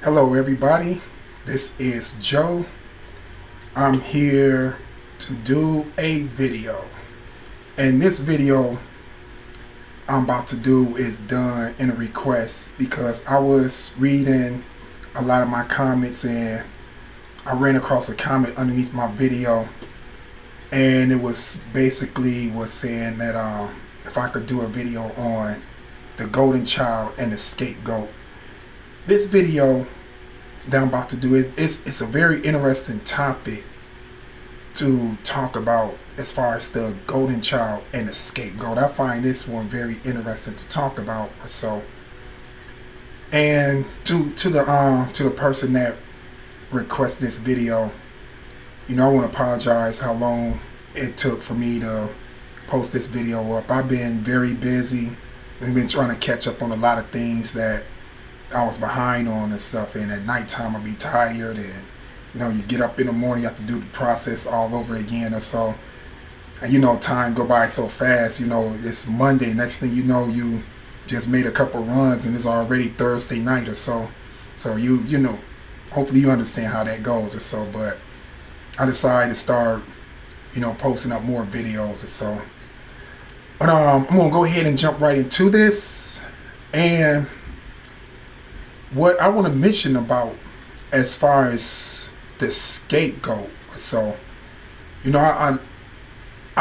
Hello everybody, this is Joe. I'm here to do a video, and this video I'm about to do is done in a request because I was reading a lot of my comments and I ran across a comment underneath my video, and it was basically saying that if I could do a video on the golden child and the scapegoat. This video that I'm about to do, it's a very interesting topic to talk about as far as the golden child and the scapegoat. I find this one very interesting to talk about. So, and to the person that requested this video, I want to apologize how long it took for me to post this video up. I've been very busy. We've been trying to catch up on a lot of things that I was behind on and stuff, and at nighttime I'll be tired, and you get up in the morning, you have to do the process all over again or so. And time go by so fast. It's Monday, next thing you know, you just made a couple runs and it's already Thursday night or so. So hopefully you understand how that goes or so. But I decided to start posting up more videos or so. But I'm gonna go ahead and jump right into this. And what I want to mention about as far as the scapegoat. So, I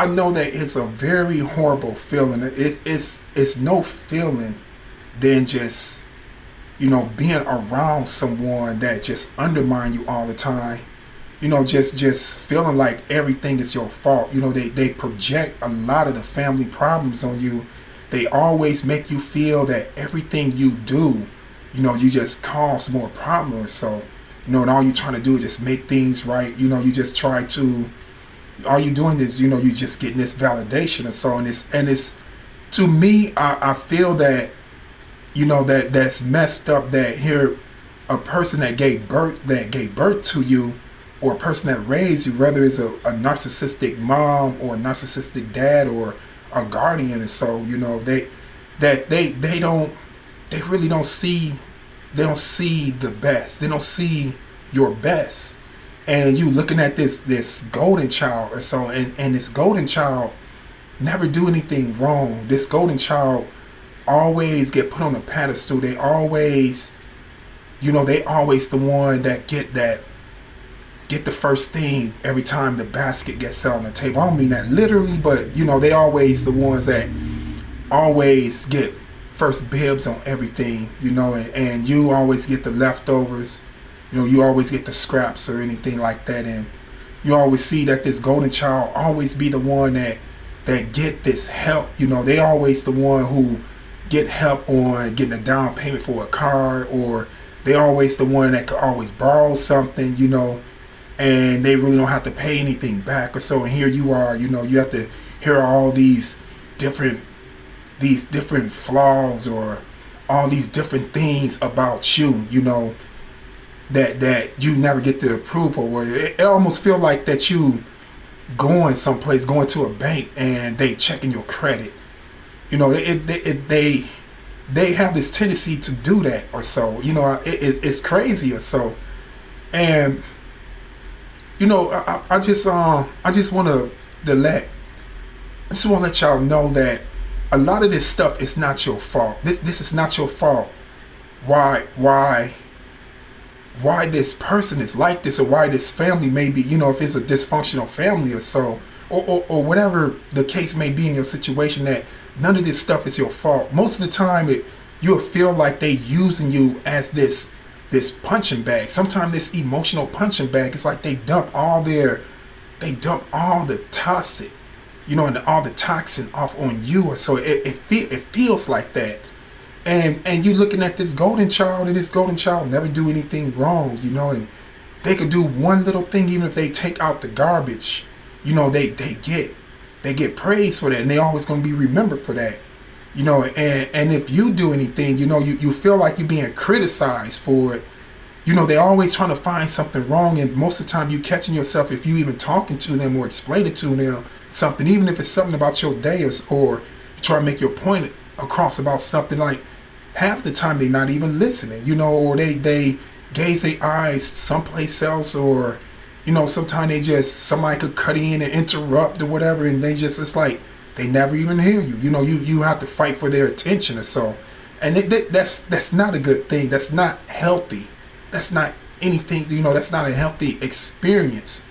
know that it's a very horrible feeling. It's no feeling than just, being around someone that just undermine you all the time. Just feeling like everything is your fault. They project a lot of the family problems on you. They always make you feel that everything you do, you just cause more problems. So, and all you're trying to do is just make things right. You just try to, all you're doing is, you just getting this validation and so, and it's to me, I feel that, that's messed up, that here, a person that gave birth to you, or a person that raised you, whether it's a narcissistic mom or a narcissistic dad or a guardian, and so, they really don't see the best. They don't see your best. And you looking at this golden child or so, and this golden child never do anything wrong. This golden child always get put on a pedestal. They always, they always the one that get the first thing every time the basket gets set on the table. I don't mean that literally, but they always the ones that always get first bibs on everything, and you always get the leftovers. You always get the scraps or anything like that, and you always see that this golden child always be the one that get this help. They always the one who get help on getting a down payment for a car, or they always the one that could always borrow something, and they really don't have to pay anything back or so. And here you are, you have to hear all these different flaws or all these different things about you, that you never get the approval, or it almost feel like that you going someplace, going to a bank, and they checking your credit. They have this tendency to do that or so. It's crazy or so. And I just want to let y'all know that a lot of this stuff is not your fault. This is not your fault. Why this person is like this, or why this family may be, if it's a dysfunctional family or so, or whatever the case may be in your situation, that none of this stuff is your fault. Most of the time, you'll feel like they using you as this punching bag. Sometimes this emotional punching bag. It's like they dump all the toxic, and all the toxin off on you, or so it feels like that. And you looking at this golden child, and this golden child never do anything wrong, and they could do one little thing. Even if they take out the garbage, they get praised for that, and they always gonna be remembered for that, and if you do anything, you feel like you're being criticized for it. They always trying to find something wrong, and most of the time you catching yourself, if you even talking to them or explaining to them something, even if it's something about your day, or you try to make your point across about something, like half the time they're not even listening, or they gaze their eyes someplace else, or sometimes somebody could cut in and interrupt or whatever, and it's like they never even hear you. You have to fight for their attention or so, and that's not a good thing. That's not healthy. That's not anything. That's not a healthy experience.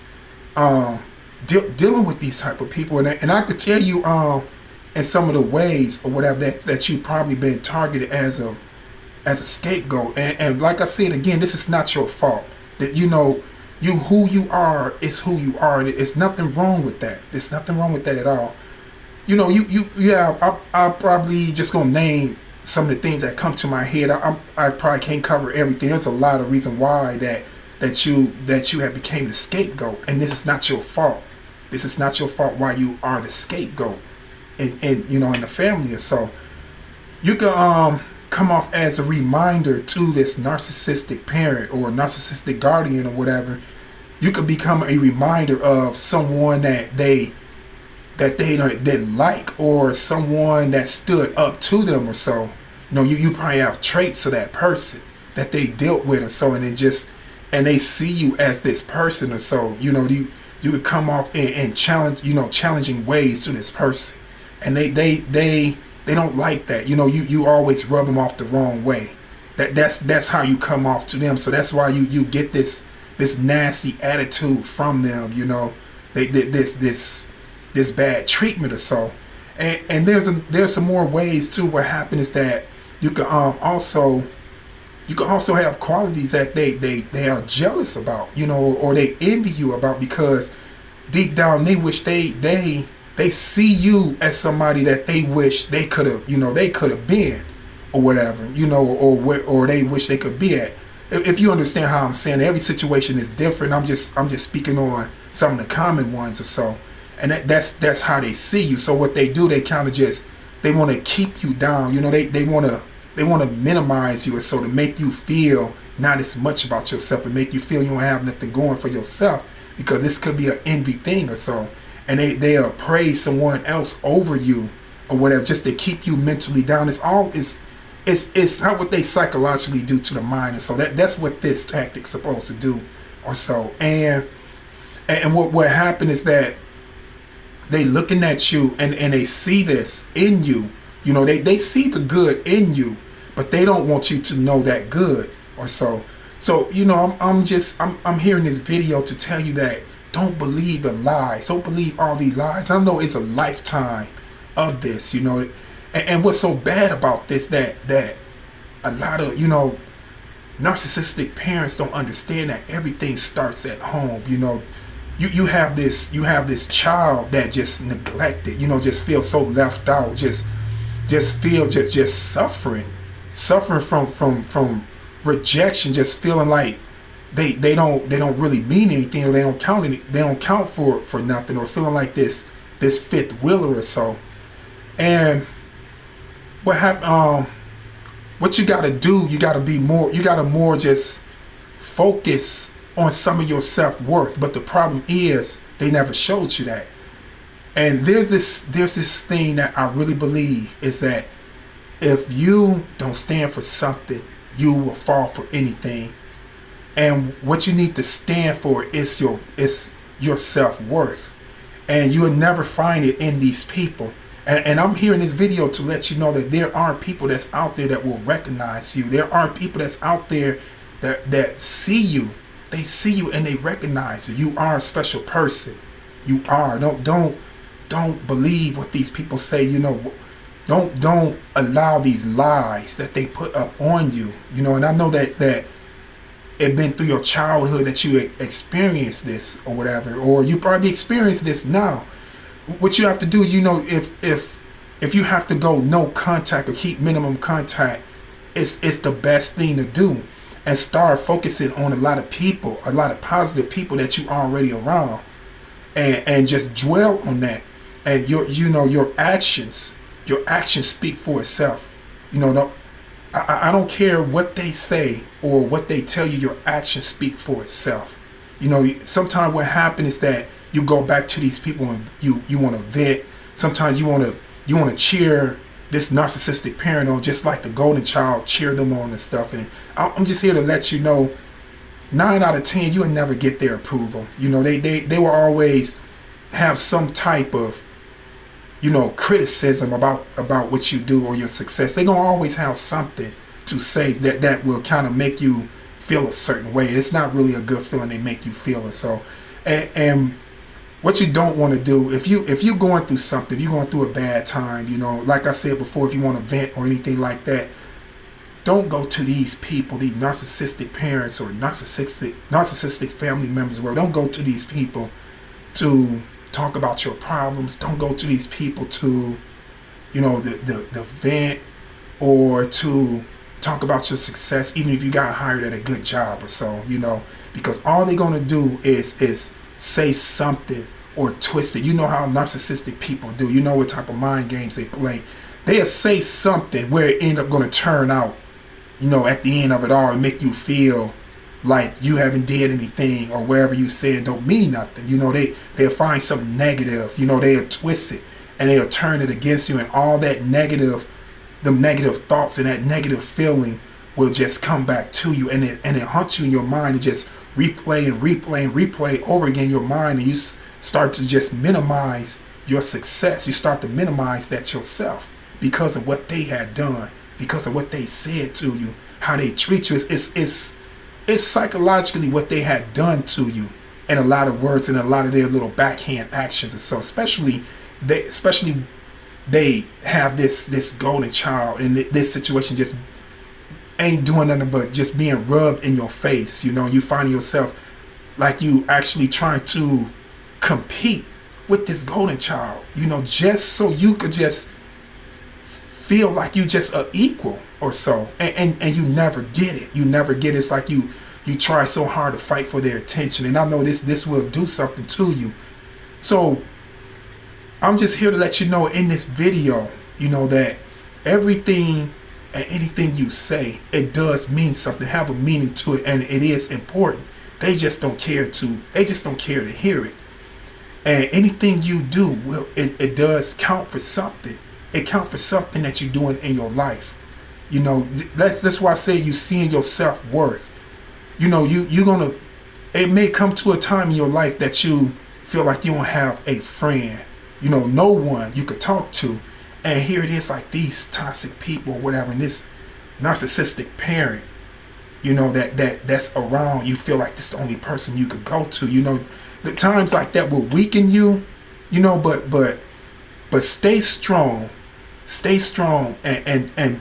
Dealing with these type of people, and I could tell you in some of the ways or whatever that you've probably been targeted as a scapegoat, and like I said again, this is not your fault. That who you are is who you are, and it's nothing wrong with that. There's nothing wrong with that at all. I'll probably just gonna name some of the things that come to my head. I probably can't cover everything. There's a lot of reason why that you have became the scapegoat, and this is not your fault. This is not your fault why you are the scapegoat in the family or so. You can come off as a reminder to this narcissistic parent or narcissistic guardian or whatever. You could become a reminder of someone that they didn't like, or someone that stood up to them or so. You probably have traits of that person that they dealt with or so, and they see you as this person or so. You could come off in challenging ways to this person, and they don't like that. You always rub them off the wrong way. That's how you come off to them. So that's why you get this nasty attitude from them. This bad treatment or so. And there's some more ways too. What happened is that you can also have qualities that they are jealous about, or they envy you about, because deep down they wish they see you as somebody that they wish they could have been, or whatever, or they wish they could be at. If you understand how I'm saying, every situation is different. I'm just speaking on some of the common ones or so, and that's how they see you. So what they do, they kind of they want to keep you down. They want to minimize you, so to make you feel not as much about yourself, and make you feel you don't have nothing going for yourself, because this could be an envy thing or so, and they'll praise someone else over you or whatever, just to keep you mentally down. It's how what they psychologically do to the mind, and so that's what this tactic's supposed to do or so. And what happened is that they looking at you, and they see this in you. They see the good in you, but they don't want you to know that good or so. So I'm hearing this video to tell you that don't believe the lies. Don't believe all these lies. I know it's a lifetime of this, and what's so bad about this, that a lot of narcissistic parents don't understand that everything starts at home. You have this child that just neglected, just feels so left out, just suffering from rejection, just feeling like they don't really mean anything, or they don't count for nothing, or feeling like this fifth wheeler or so. And what happened? What you gotta do? You gotta be more. You gotta more just focus on some of your self-worth. But the problem is they never showed you that. And there's this thing that I really believe is that if you don't stand for something, you will fall for anything. And what you need to stand for is your self-worth. And you will never find it in these people. And I'm here in this video to let you know that there are people that's out there that will recognize you. There are people that's out there that see you. They see you and they recognize you. You are a special person. You are. Don't believe what these people say. Don't allow these lies that they put up on you. And I know that it been through your childhood that you experienced this or whatever, or you probably experienced this now. What you have to do, if you have to go no contact or keep minimum contact, it's the best thing to do, and start focusing on a lot of people, a lot of positive people that you already around, and just dwell on that. And your actions speak for itself. I don't care what they say or what they tell you. Your actions speak for itself. Sometimes what happens is that you go back to these people and you want to vent. Sometimes you want to cheer this narcissistic parent on, just like the golden child, cheer them on and stuff. And I'm just here to let you know 9 out of 10, you will never get their approval. You know, they will always have some type of, you know, criticism about what you do or your success. They're gonna always have something to say that will kind of make you feel a certain way. It's not really a good feeling. They make you feel it. So, and what you don't want to do, if you're going through something, if you're going through a bad time, you know, like I said before, if you want to vent or anything like that, don't go to these people, these narcissistic parents or narcissistic family members. Well, don't go to these people to talk about your problems. Don't go to these people to, you know, the vent or to talk about your success, even if you got hired at a good job or so, you know, because all they're going to do is say something or twist it. You know how narcissistic people do. You know what type of mind games they play. They'll say something where it end up going to turn out, you know, at the end of it all, and make you feel like you haven't did anything, or wherever you said don't mean nothing. You know, they'll find something negative, you know, they'll twist it and they'll turn it against you, and all that negative, the negative thoughts and that negative feeling will just come back to you, and it haunts you in your mind, and just replay and replay and replay over again in your mind, and you start to just minimize your success. You start to minimize that yourself because of what they had done, because of what they said to you, how they treat you. It's psychologically what they had done to you, in a lot of words and a lot of their little backhand actions. And so especially they have this golden child, and this situation just ain't doing nothing but just being rubbed in your face. You know, you find yourself like you actually trying to compete with this golden child, you know, just so you could just feel like you just are equal or so, and you never get it. You never get it. It's like you try so hard to fight for their attention, and I know this will do something to you. So I'm just here to let you know in this video, you know, that everything and anything you say, it does mean something, have a meaning to it, and it is important. They just don't care to hear it. And anything you do, well, it does count for something. It counts for something that you're doing in your life. You know, that's why I say you seeing your self-worth. You know, you're gonna, it may come to a time in your life that you feel like you don't have a friend, you know, no one you could talk to. And here it is, like these toxic people or whatever, and this narcissistic parent, you know, that's around, you feel like this is the only person you could go to. You know, the times like that will weaken you, you know, but stay strong and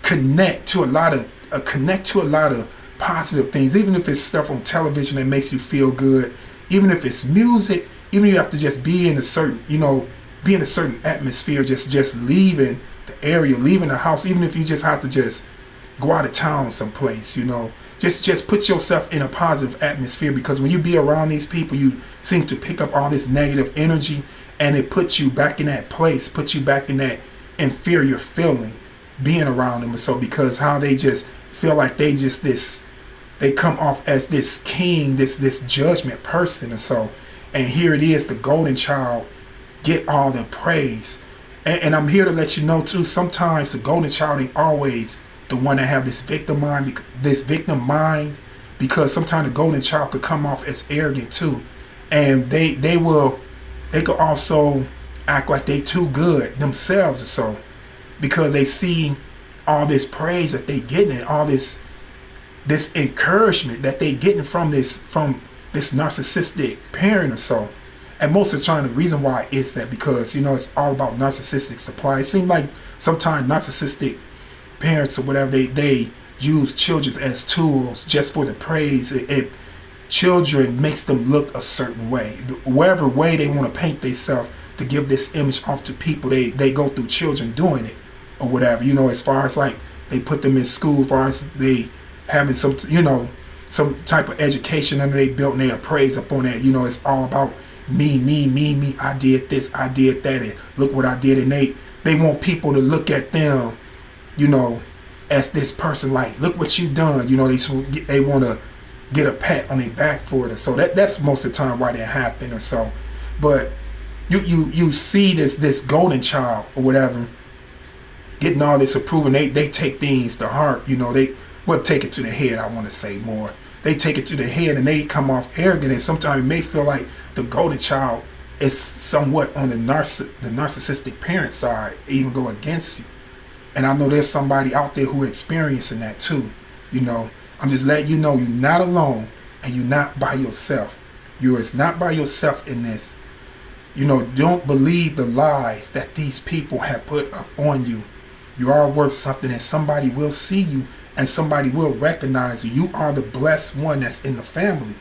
connect to a lot of positive things, even if it's stuff on television that makes you feel good, even if it's music, even if you have to just be in a certain, you know, be in a certain atmosphere, just leaving the area, leaving the house, even if you just have to just go out of town someplace, you know, just put yourself in a positive atmosphere, because when you be around these people, you seem to pick up all this negative energy, and it puts you back in that place, puts you back in that inferior feeling being around them. And so because how they just feel like they come off as this king, this judgment person. And so, and here it is, the golden child get all the praise. And I'm here to let you know too, sometimes the golden child ain't always the one that have this victim mind, because sometimes the golden child could come off as arrogant too. And they could also act like they too good themselves or so, because they see all this praise that they getting, and all this encouragement that they getting from this narcissistic parent or so. And most of the time, the reason why is that because, you know, it's all about narcissistic supply. It seems like sometimes narcissistic parents or whatever, they use children as tools just for the praise. Children makes them look a certain way, whatever way they want to paint themselves to give this image off to people. They go through children doing it or whatever, you know, as far as like they put them in school, as far as they having some, you know, some type of education under they built, and they are praised up on that. You know, it's all about me, I did this, I did that, and look what I did. And they want people to look at them, you know, as this person, like, look what you done. You know, they want to get a pat on their back for it. And so that's most of the time why that happen or so. But you see this golden child or whatever getting all this approval, and they take things to heart. You know, they take it to the head, I want to say more. they take it to their head and they come off arrogant, and sometimes it may feel like the golden child is somewhat on the narcissistic parent side, even go against you. And I know there's somebody out there who are experiencing that too. You know, I'm just letting you know you're not alone and you're not by yourself. You is not by yourself in this. You know, don't believe the lies that these people have put up on you. You are worth something, and somebody will see you and somebody will recognize you. You are the blessed one that's in the family.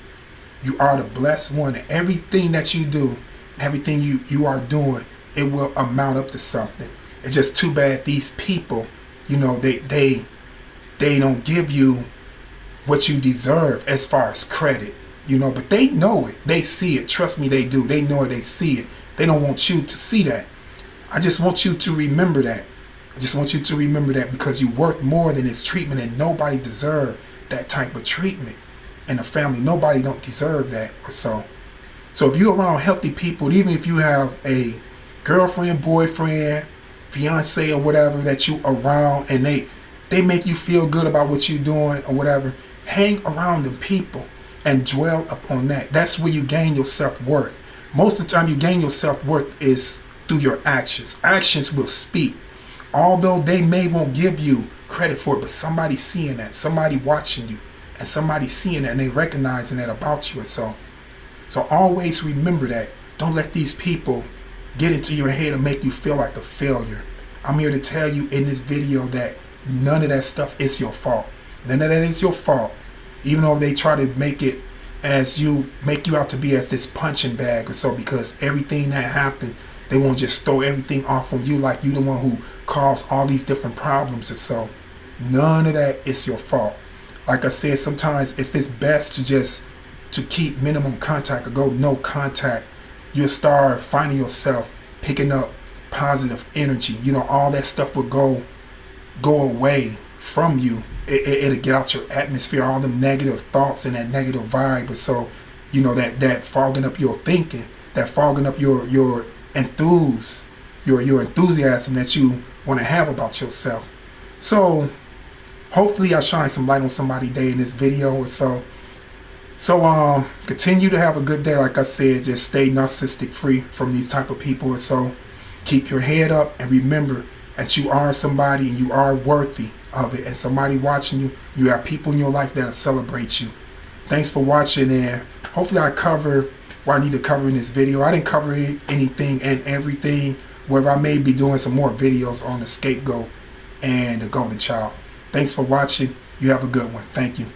You are the blessed one, and everything that you do, everything you are doing, it will amount up to something. It's just too bad these people, you know, they don't give you what you deserve as far as credit, you know, but they know it. They see it. Trust me, they do. They know it. They see it. They don't want you to see that. I just want you to remember that. I just want you to remember that, because you're worth more than this treatment, and nobody deserves that type of treatment in a family. Nobody don't deserve that or so. So if you're around healthy people, even if you have a girlfriend, boyfriend, fiance or whatever that you around, and they make you feel good about what you're doing or whatever, hang around them people and dwell upon that. That's where you gain your self-worth. Most of the time you gain your self-worth is through your actions. Actions will speak. Although they may won't give you credit for it, but somebody seeing that, somebody watching you, and somebody seeing that, and they recognizing that about you. And so always remember that. Don't let these people get into your head and make you feel like a failure. I'm here to tell you in this video that none of that stuff is your fault. None of that is your fault. Even though they try to make it as you, make you out to be as this punching bag or so, because everything that happened, they won't just throw everything off on you like you the one who caused all these different problems or so. None of that is your fault. Like I said, sometimes if it's best to keep minimum contact or go no contact, you'll start finding yourself picking up positive energy. You know, all that stuff will go away from you. It'll get out your atmosphere, all the negative thoughts and that negative vibe. Or so, you know, that fogging up your thinking, that fogging up your enthusiasm that you want to have about yourself. So hopefully I shine some light on somebody's day in this video or so. So continue to have a good day. Like I said, just stay narcissistic free from these type of people or so. Keep your head up and remember that you are somebody and you are worthy of it, and somebody watching you. You have people in your life that'll celebrate you. Thanks for watching, and hopefully I cover what I need to cover in this video. I didn't cover anything and everything, where I may be doing some more videos on the scapegoat and the golden child. Thanks for watching. You have a good one. Thank you.